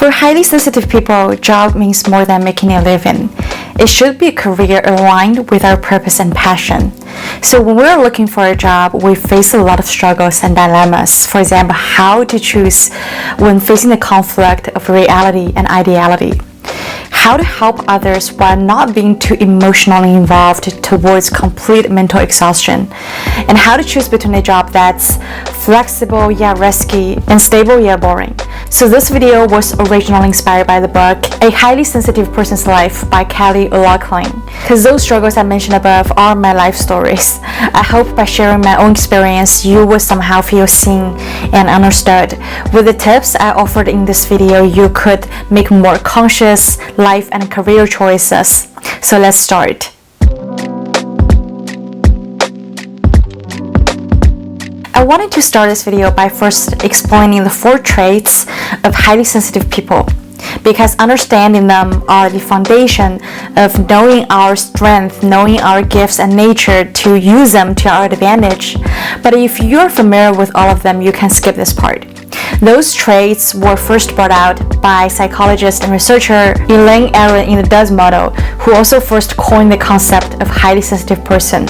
For highly sensitive people, job means more than making a living. It should be a career aligned with our purpose and passion. So when we're looking for a job, we face a lot of struggles and dilemmas. For example, how to choose when facing the conflict of reality and ideality. How to help others while not being too emotionally involved towards complete mental exhaustion. And how to choose between a job that's flexible yet risky and stable yet boring. So this video was originally inspired by the book A Highly Sensitive Person's Life by Kelly O'Loughlin, because those struggles I mentioned above are my life stories. I hope by sharing my own experience, you will somehow feel seen and understood. With the tips I offered in this video, you could make more conscious life and career choices. So let's start. I wanted to start this video by first explaining the 4 traits of highly sensitive people, because understanding them are the foundation of knowing our strength, knowing our gifts and nature to use them to our advantage. But if you're familiar with all of them, you can skip this part. Those traits were first brought out by psychologist and researcher Elaine Aron in the DOES model, who also first coined the concept of highly sensitive person,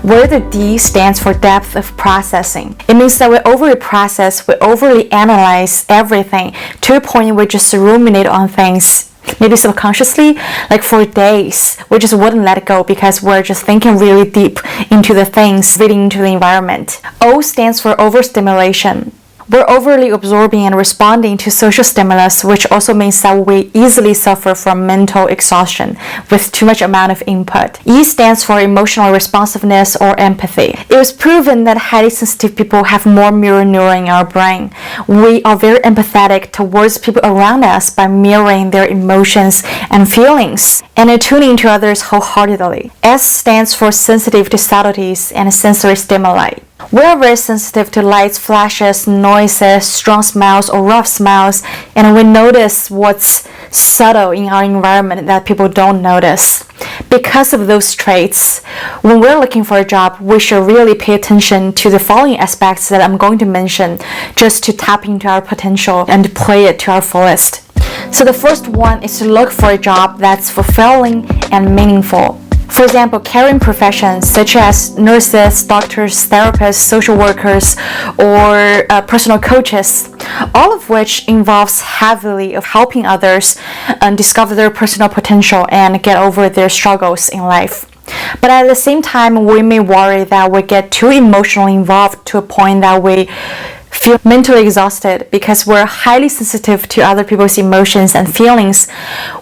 where the D stands for depth of processing. It means that we overly process, we overly analyze everything to a point where we just ruminate on things, maybe subconsciously, like for days. We just wouldn't let it go because we're just thinking really deep into the things, reading into the environment. O stands for overstimulation. We're overly absorbing and responding to social stimulus, which also means that we easily suffer from mental exhaustion with too much amount of input. E stands for emotional responsiveness or empathy. It was proven that highly sensitive people have more mirror neuron in our brain. We are very empathetic towards people around us by mirroring their emotions and feelings and attuning to others wholeheartedly. S stands for sensitive to subtleties and sensory stimuli. We are very sensitive to lights, flashes, noises, strong smells or rough smells, and we notice what's subtle in our environment that people don't notice. Because of those traits, when we're looking for a job, we should really pay attention to the following aspects that I'm going to mention just to tap into our potential and play it to our fullest. So the first one is to look for a job that's fulfilling and meaningful. For example, caring professions such as nurses, doctors, therapists, social workers, or personal coaches, all of which involves heavily of helping others discover their personal potential and get over their struggles in life. But at the same time, we may worry that we get too emotionally involved to a point that we feel mentally exhausted because we're highly sensitive to other people's emotions and feelings.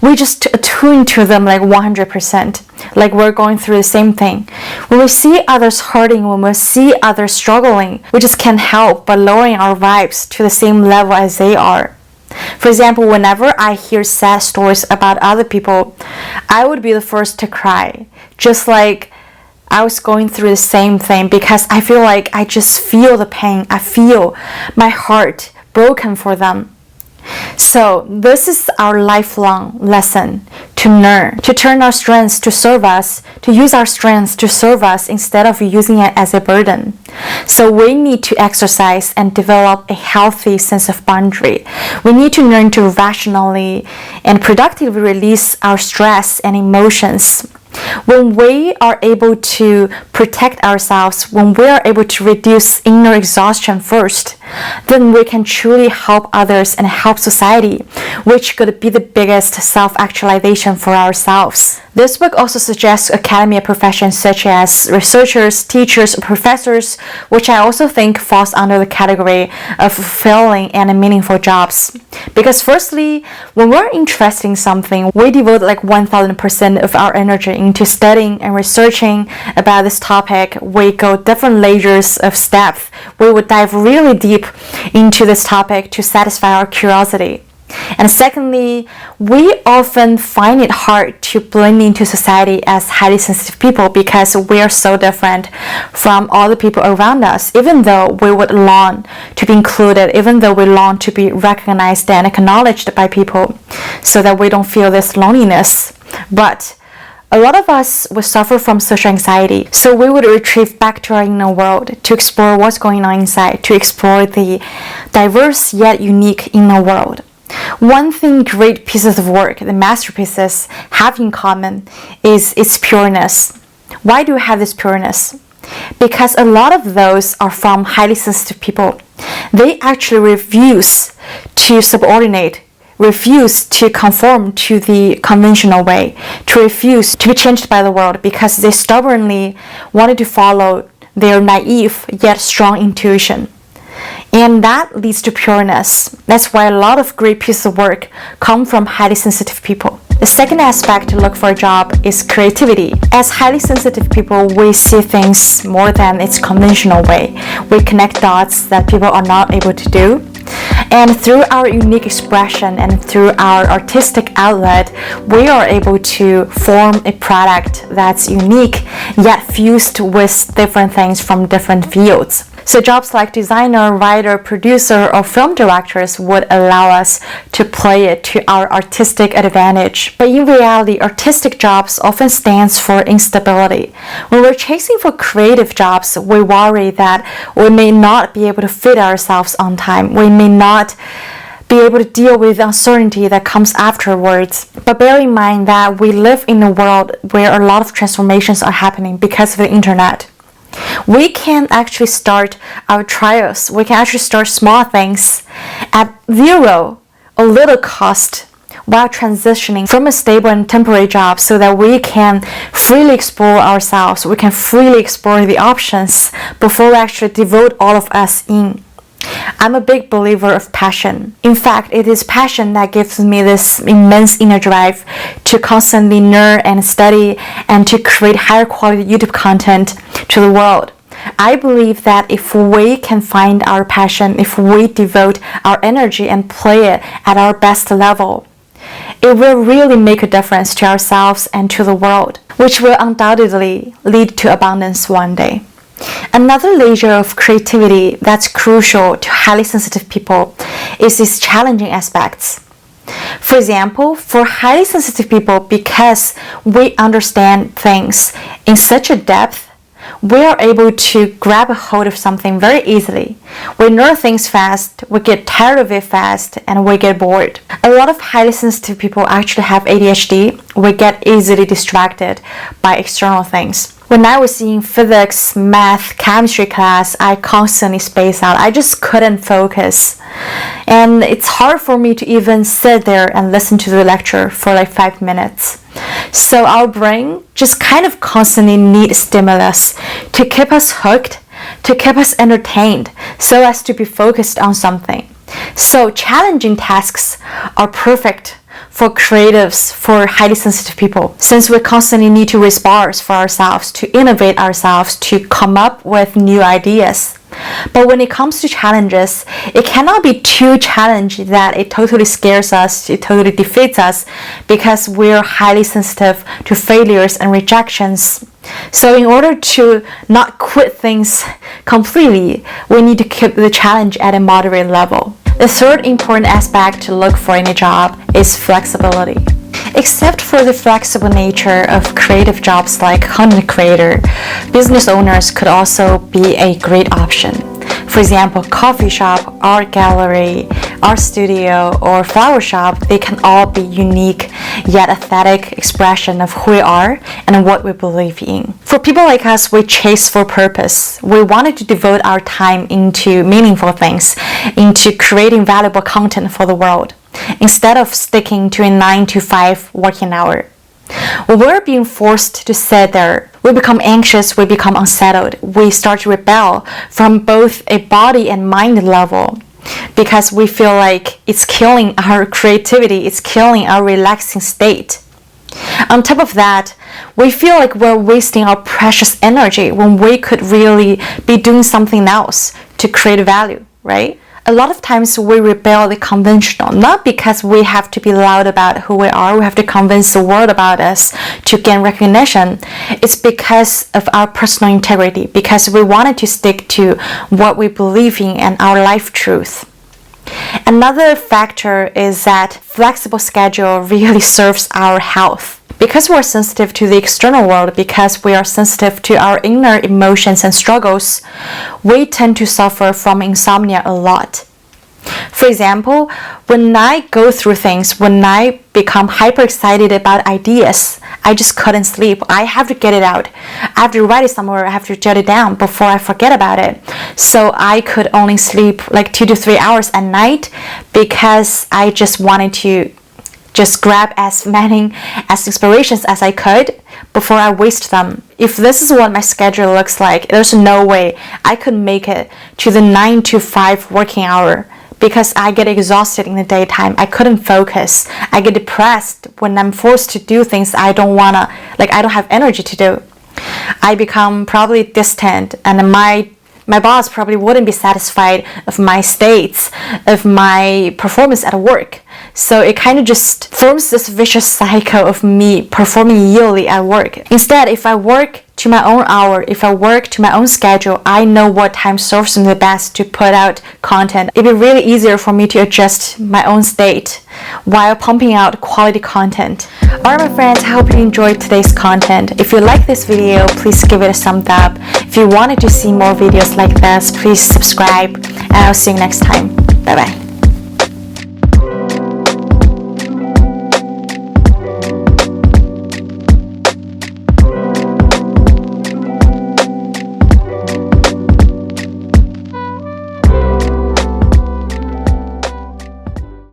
We just attune to them like 100%, like we're going through the same thing. When we see others hurting, when we see others struggling, we just can't help but lowering our vibes to the same level as they are. For example, whenever I hear sad stories about other people, I would be the first to cry, just like I was going through the same thing, because I feel like I just feel the pain. I feel my heart broken for them. So this is our lifelong lesson to learn, to turn our strengths to serve us, to use our strengths to serve us instead of using it as a burden. So we need to exercise and develop a healthy sense of boundary. We need to learn to rationally and productively release our stress and emotions. When we are able to protect ourselves, when we are able to reduce inner exhaustion first, then we can truly help others and help society, which could be the biggest self-actualization for ourselves. This book also suggests academia professions such as researchers, teachers, professors, which I also think falls under the category of fulfilling and meaningful jobs. Because firstly, when we're interested in something, we devote like 1000% of our energy into studying and researching about this topic. We go different layers of depth. We would dive really deep into this topic to satisfy our curiosity. And secondly, we often find it hard to blend into society as highly sensitive people because we are so different from all the people around us, even though we would long to be included, even though we long to be recognized and acknowledged by people so that we don't feel this loneliness. But a lot of us would suffer from social anxiety, so we would retreat back to our inner world to explore what's going on inside, to explore the diverse yet unique inner world. One thing great pieces of work, the masterpieces, have in common is its pureness. Why do we have this pureness? Because a lot of those are from highly sensitive people. They actually refuse to subordinate, refuse to conform to the conventional way, to refuse to be changed by the world because they stubbornly wanted to follow their naive yet strong intuition. And that leads to pureness. That's why a lot of great pieces of work come from highly sensitive people. The second aspect to look for a job is creativity. As highly sensitive people, we see things more than its conventional way. We connect dots that people are not able to do. And through our unique expression and through our artistic outlet, we are able to form a product that's unique yet fused with different things from different fields. So jobs like designer, writer, producer, or film directors would allow us to play it to our artistic advantage. But in reality, artistic jobs often stands for instability. When we're chasing for creative jobs, we worry that we may not be able to fit ourselves on time. We may not be able to deal with the uncertainty that comes afterwards. But bear in mind that we live in a world where a lot of transformations are happening because of the internet. We can actually start our trials. We can actually start small things at zero, a little cost, while transitioning from a stable and temporary job so that we can freely explore ourselves. We can freely explore the options before we actually devote all of us in. I'm a big believer of passion. In fact, it is passion that gives me this immense inner drive to constantly learn and study and to create higher quality YouTube content to the world. I believe that if we can find our passion, if we devote our energy and play it at our best level, it will really make a difference to ourselves and to the world, which will undoubtedly lead to abundance one day. Another layer of creativity that's crucial to highly sensitive people is its challenging aspects. For example, for highly sensitive people, because we understand things in such a depth, we are able to grab a hold of something very easily. We learn things fast, we get tired of it fast, and we get bored. A lot of highly sensitive people actually have ADHD. We get easily distracted by external things. When I was in physics, math, chemistry class, I constantly spaced out. I just couldn't focus. And it's hard for me to even sit there and listen to the lecture for like 5 minutes. So our brain just kind of constantly needs stimulus to keep us hooked, to keep us entertained, so as to be focused on something. So challenging tasks are perfect for creatives, for highly sensitive people, since we constantly need to raise bars for ourselves, to innovate ourselves, to come up with new ideas. But when it comes to challenges, it cannot be too challenging that it totally scares us, it totally defeats us, because we're highly sensitive to failures and rejections. So in order to not quit things completely, we need to keep the challenge at a moderate level. The third important aspect to look for in a job is flexibility. Except for the flexible nature of creative jobs like content creator, business owners could also be a great option. For example, coffee shop, art gallery, art studio, or flower shop, they can all be unique yet authentic expression of who we are and what we believe in. For people like us, we chase for purpose. We wanted to devote our time into meaningful things, into creating valuable content for the world, instead of sticking to a 9-to-5 working hour. When we're being forced to sit there, we become anxious, we become unsettled, we start to rebel from both a body and mind level, because we feel like it's killing our creativity, it's killing our relaxing state. On top of that, we feel like we're wasting our precious energy when we could really be doing something else to create value, right? A lot of times we rebel the conventional, not because we have to be loud about who we are, we have to convince the world about us to gain recognition. It's because of our personal integrity, because we wanted to stick to what we believe in and our life truth. Another factor is that flexible schedule really serves our health. Because we're sensitive to the external world, because we are sensitive to our inner emotions and struggles, we tend to suffer from insomnia a lot. For example, when I go through things, when I become hyper excited about ideas, I just couldn't sleep. I have to get it out. I have to write it somewhere. I have to jot it down before I forget about it. So I could only sleep like 2 to 3 hours at night because I just wanted to just grab as many inspirations as I could before I waste them. If this is what my schedule looks like, there's no way I could make it to the 9 to 5 working hour because I get exhausted in the daytime. I couldn't focus. I get depressed when I'm forced to do things I don't wanna, like I don't have energy to do. I become probably distant, and my boss probably wouldn't be satisfied of my states, of my performance at work. So it kind of just forms this vicious cycle of me performing yearly at work. Instead, if I work to my own hour, if I work to my own schedule, I know what time serves me the best to put out content. It'd be really easier for me to adjust my own state while pumping out quality content. Alright my friends, I hope you enjoyed today's content. If you like this video, please give it a thumbs up. If you wanted to see more videos like this, please subscribe, and I'll see you next time. Bye bye.